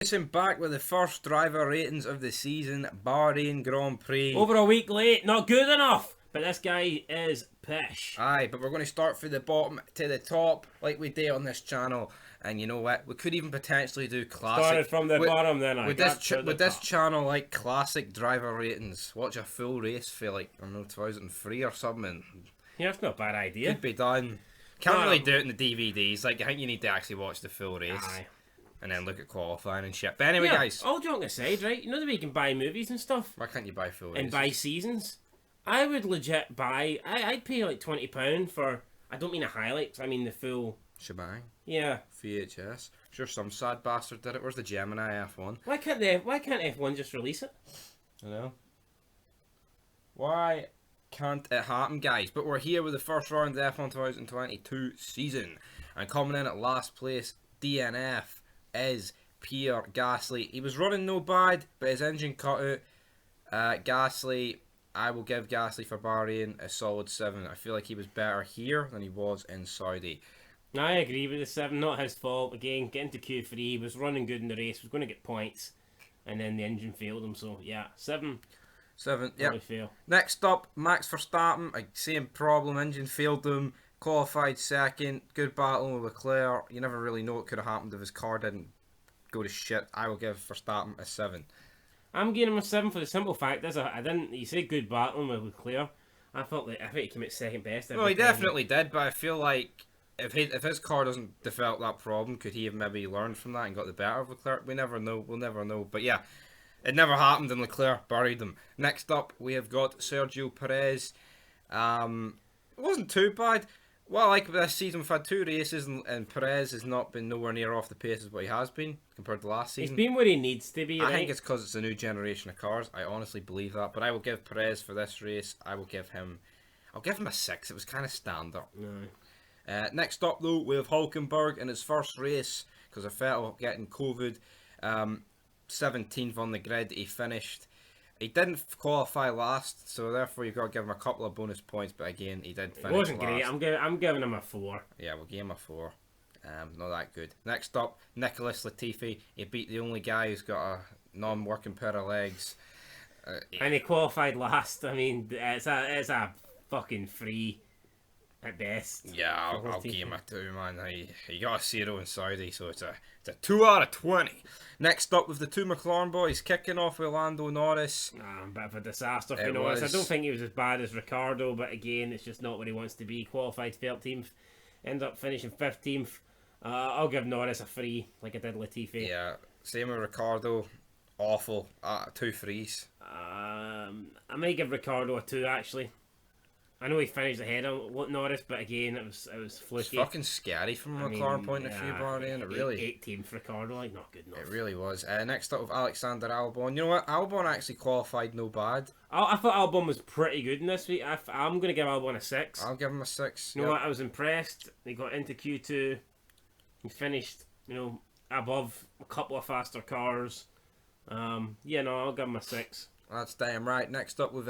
Racing back with the first driver ratings of the season, Bahrain Grand Prix. Over a week late, not good enough. But this guy is pish. Aye, but we're going to start from the bottom to the top, like we do on this channel. And you know what? We could even potentially do classic. Started from the bottom, then I with got this to the with this top. channel, like classic driver ratings. Watch a full race for like I don't know 2003 or something. Yeah, that's not a bad idea. Could be done. Can't really do it in the DVDs. Like I think you need to actually watch the full race. Aye. And then look at qualifying and shit. But anyway, Yeah, guys, all joking aside, right? You know that we can buy movies and stuff why can't you buy full and races? buy seasons. I would legit buy. I'd pay like £20 for. I don't mean a highlights. I mean the full. Shebang. Yeah. VHS. Sure, some sad bastard did it. Where's the Gemini F1? Why can't F1 just release it? I know. Why can't it happen, guys? But we're here with the first round of the F1 2022 season. And coming in at last place, DNF, is Pierre Gasly. He was running no bad, but his engine cut out. Gasly, I will give Gasly for Bahrain a solid 7. I feel like he was better here than he was in Saudi. I agree with the 7. Not his fault. Again, getting to Q3, he was running good in the race, was going to get points, and then the engine failed him. So yeah, 7. 7, yeah. Fail. Next up, Max Verstappen. Same problem. Engine failed him. Qualified second. Good battle with Leclerc. You never really know what could have happened if his car didn't go to shit. I will give Verstappen a 7. I'm giving him a 7 for the simple fact is I didn't. You said good battling with Leclerc. I think he came out second best. Well, he definitely did, but I feel like if his car doesn't develop that problem, could he have maybe learned from that and got the better of Leclerc? We never know. We'll never know. But yeah, it never happened, and Leclerc buried him. Next up, we have got Sergio Perez. It wasn't too bad. Well, like this season, we've had 2 races, and Perez has not been nowhere near off the pace as what he has been compared to last season. He's been where he needs to be. I right? think it's because it's a new generation of cars. I honestly believe that. But I will give Perez for this race. I'll give him a 6. It was kind of standard. No. Next up, though, we have Hulkenberg in his first race because of Vettel getting COVID. 17th on the grid, he finished. He didn't qualify last, so therefore you've got to give him a couple of bonus points. But again, he did finish. It wasn't last. great. I'm giving him a 4. Yeah, we'll give him a 4. Not that good. Next up, Nicholas Latifi. He beat the only guy who's got a non-working pair of legs. And he qualified last. I mean, it's a fucking 3 at best. Yeah, I'll give him a 2, man. He got a 0 in Saudi, so it's a 2 out of 20. Next up with the 2 McLaren boys, kicking off with Lando Norris. A bit of a disaster for It Norris. was. I don't think he was as bad as Ricardo, but again, it's just not where he wants to be. Qualified 13th, ended up finishing 15th. I'll give Norris a 3, like I did Latifi. Yeah, same with Ricardo. Awful. 2 3s. I might give Ricardo a 2 actually. I know he finished ahead of Norris, but again, it was It's fluky. fucking scary from a McLaren point of view, Bahrain. It really, 18th Ricardo, like not good enough. it really was. Next up with Alexander Albon. You know what? Albon actually qualified no bad. I thought Albon was pretty good in this week. I'm going to give Albon a 6. I'll give him a 6. You know what? I was impressed. He got into Q2. He finished, above a couple of faster cars. Yeah, no, I'll give him a 6. That's damn right. Next up with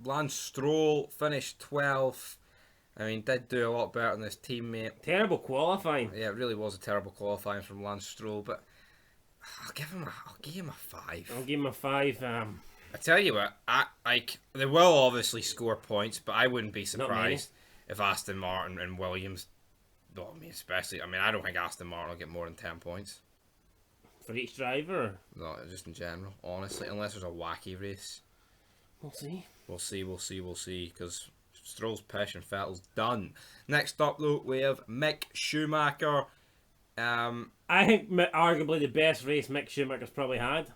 Lance Stroll, finished 12th. I mean, did do a lot better than his teammate. Terrible qualifying. Yeah, it really was a terrible qualifying from Lance Stroll, but I'll give him a 5. I'll give him a 5. I tell you what, they will obviously score points, but I wouldn't be Not many. surprised if Aston Martin and Williams, well, I mean, especially, I don't think Aston Martin will get more than 10 points. For each driver. No, just in general, honestly, unless there's a wacky race. We'll see. We'll see, because Stroll's pish and Vettel's done. Next up, though, we have Mick Schumacher. I think arguably the best race Mick Schumacher's probably had.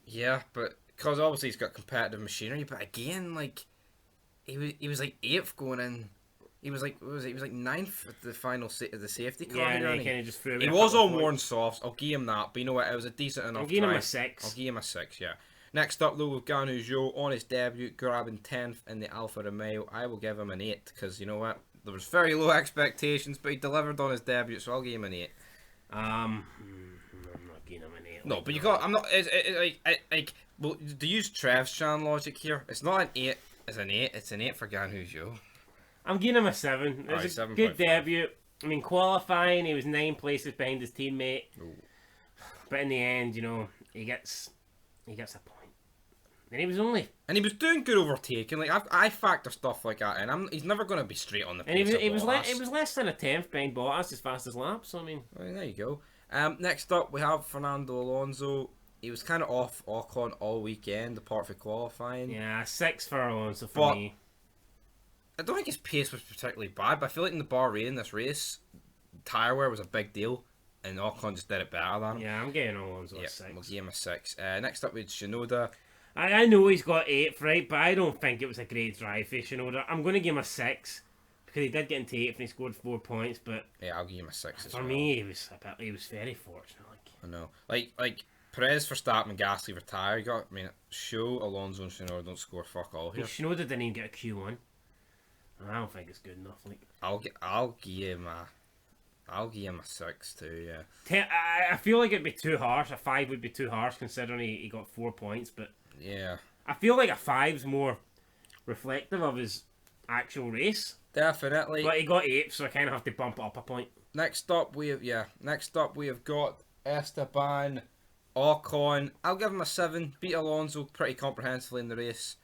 Yeah, but because obviously he's got competitive machinery, but again, like, he was like 8th going in. He was like 9th at the final of the safety car. Yeah, and he kind of just threw away He a was couple on of worn points. softs. I'll give him that. But you know what? It was a decent enough. I'll give him try. a 6. I'll give him a 6. Yeah. Next up though, with Guanyu Zhou on his debut, grabbing 10th in the Alfa Romeo. I will give him an 8 because you know what? There was very low expectations, but he delivered on his debut, so I'll give him an 8. I'm not giving him an 8. No, but you got. I'm not. Like. Well, to use Trev's channel logic here, it's not an 8. It's an 8. It's an 8 for Guanyu Zhou. I'm giving him a 7. It Alright, was a 7.5. good debut. I mean, qualifying, he was 9 places behind his teammate. Ooh. But in the end, you know, he gets a point. And he was only... And he was doing good overtaking. Like, I factor stuff like that in. He's never going to be straight on the And pace of he was Bottas. less than a tenth behind Bottas as fast as laps. So I mean, Well, there you go. Next up, we have Fernando Alonso. He was kind of off Ocon all weekend, apart from qualifying. yeah, 6 for Alonso for But me. I don't think his pace was particularly bad, but I feel like in the Bahrain, this race, tyre wear was a big deal, and Ocon just did it better than him. Yeah, I'm getting Alonso a Yeah, 6. we'll give him a 6. Next up, we had Shinoda. I know he's got 8th, right, but I don't think it was a great drive for Shinoda. I'm going to give him a 6 because he did get into 8th and he scored 4 points. But Yeah, I'll give him a 6 as for well. me, he was very fortunate. I know. Like Perez, Verstappen, and Gasly retire. Show Alonso and Shinoda don't score fuck all here. Shinoda didn't even get a Q1. I don't think it's good enough. Like I'll give him a 6 too. Yeah. I feel like it'd be too harsh. A 5 would be too harsh considering he got 4 points. But Yeah. I feel like a 5's more reflective of his actual race. Definitely. But he got 8, so I kind of have to bump it up a point. Next up we have got Esteban Ocon. I'll give him a 7. Beat Alonso pretty comprehensively in the race.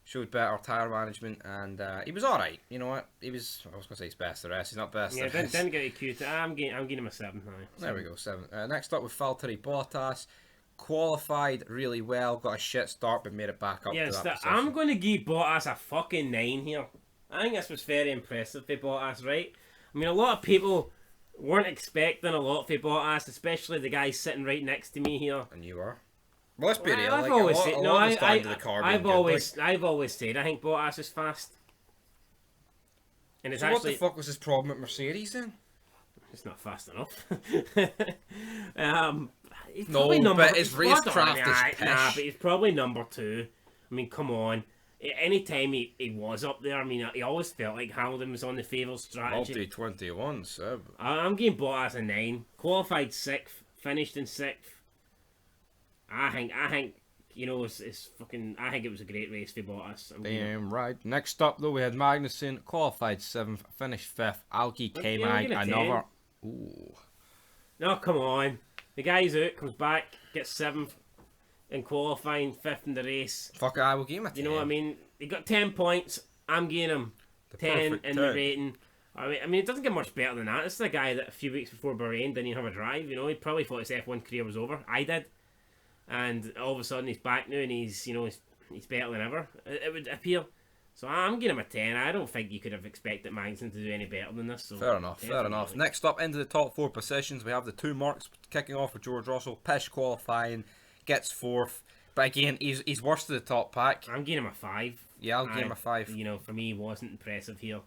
Showed better tyre management, and he was alright. You know what? I was going to say he's best the rest. He's not best Yeah, the rest. didn't get a Q2. I'm giving him a 7 now. There we go, 7. Next up with Valtteri Bottas. Qualified really well, got a shit start, but made it back up to that position. I'm going to give Bottas a fucking 9 here. I think this was very impressive for Bottas, right? I mean, a lot of people weren't expecting a lot for Bottas, especially the guy sitting right next to me here. And you are. Well, let's be real. I've Like, always said, I've I've always said I think Bottas is fast. And it's So actually what the fuck was his problem at Mercedes then? it's not fast enough. He's No, probably but his hold on, racecraft is pish. Nah, but he's probably number 2. I mean, come on. Anytime he was up there, I mean, he always felt like Hamilton was on the favoured strategy. Multi-21, Seb. I'm giving Bottas a 9. Qualified 6th, finished in 6th. I think, you know, it's fucking. I think it was a great race for Bottas. Damn right. Next up, though, we had Magnussen, qualified 7th, finished 5th. Alki K-Mag, another. Ooh. No, come on. The guy's out, comes back, gets 7th in qualifying, 5th in the race. Fuck, I will give him a 10. You know what I mean? He got 10 points. I'm giving him 10 in the rating. I mean, it doesn't get much better than that. This is a guy that a few weeks before Bahrain didn't even have a drive. You know, he probably thought his F1 career was over. I did. And all of a sudden he's back now and he's better than ever. It would appear. So I'm giving him a 10. I don't think you could have expected Magnussen to do any better than this. So fair enough. Next up, into the top 4 positions, we have the 2 marks kicking off with George Russell. Pish qualifying, gets 4th. But again, he's worst of the top pack. I'm giving him a 5. Yeah, I'll give him a 5. You know, for me, he wasn't impressive here.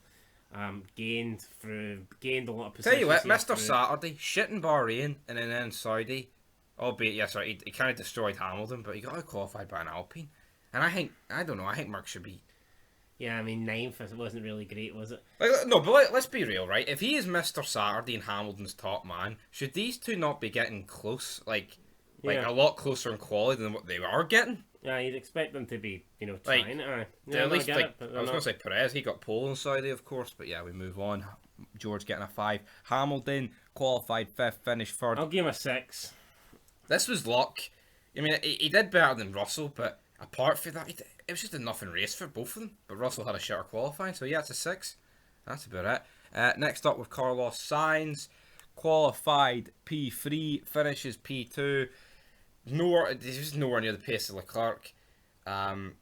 Gained a lot of positions. Tell you what, Mr. Saturday, shit in Bahrain and then in Saudi. Albeit, yes, right, he kind of destroyed Hamilton, but he got qualified by an Alpine. And I think Mark should be... Yeah, I mean, 9th wasn't really great, was it? No, but let's be real, right? If he is Mr. Saturday and Hamilton's top man, should these two not be getting close? Like a lot closer in quality than what they are getting? Yeah, you'd expect them to be, trying. At least, I was going to say Perez, he got pole in Saudi, of course, but yeah, we move on. George getting a 5. Hamilton, qualified 5th, finished 3rd. I'll give him a 6. This was luck. I mean, he did better than Russell, but apart from that, it was just a nothing race for both of them. But Russell had a shitter qualifying, so yeah, it's a 6. That's about it. Next up with Carlos Sainz, qualified P3, finishes P2. He's just nowhere near the pace of Leclerc. Kind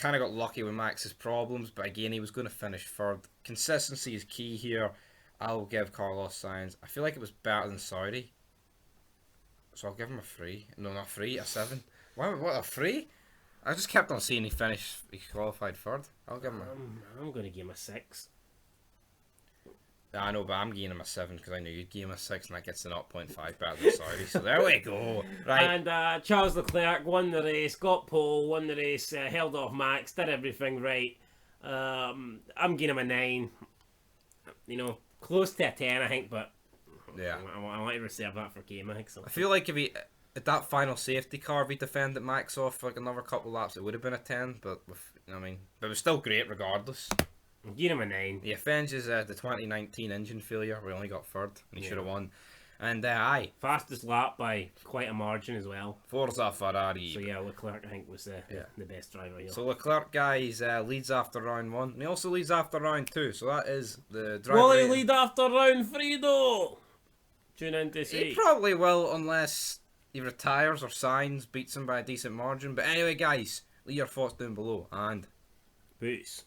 of got lucky with Max's problems, but again, he was going to finish 3rd. Consistency is key here. I'll give Carlos Sainz. I feel like it was better than Saudi. So I'll give him a 3. No, not 3, a 7. What, a 3? I just kept on seeing he qualified 3rd. I'll give him I'm going to give him a 6. I know, but I'm giving him a 7 because I knew you'd give him a 6 and that gets the 0.5 better than Saudi. So there we go. Right. And Charles Leclerc won the race, got pole, won the race, held off Max, did everything right. I'm giving him a 9. You know, close to a 10, I think, but yeah, I want to reserve that for K-Mag. So. I feel like if he, at that final safety car, if he defended Max off for like another couple of laps, it would have been a 10. But but it was still great regardless. I'm giving him a 9. He avenges the 2019 engine failure. We only got 3rd, and he should have won. And aye, fastest lap by quite a margin as well. Forza Ferrari. So yeah, Leclerc I think was the best driver here. So Leclerc, guys, leads after round 1. And he also leads after round 2. So that is the driver. Will he lead after round 3 though? Tune in to see. He probably will, unless he retires or signs, beats him by a decent margin. But anyway, guys, leave your thoughts down below, and Peace.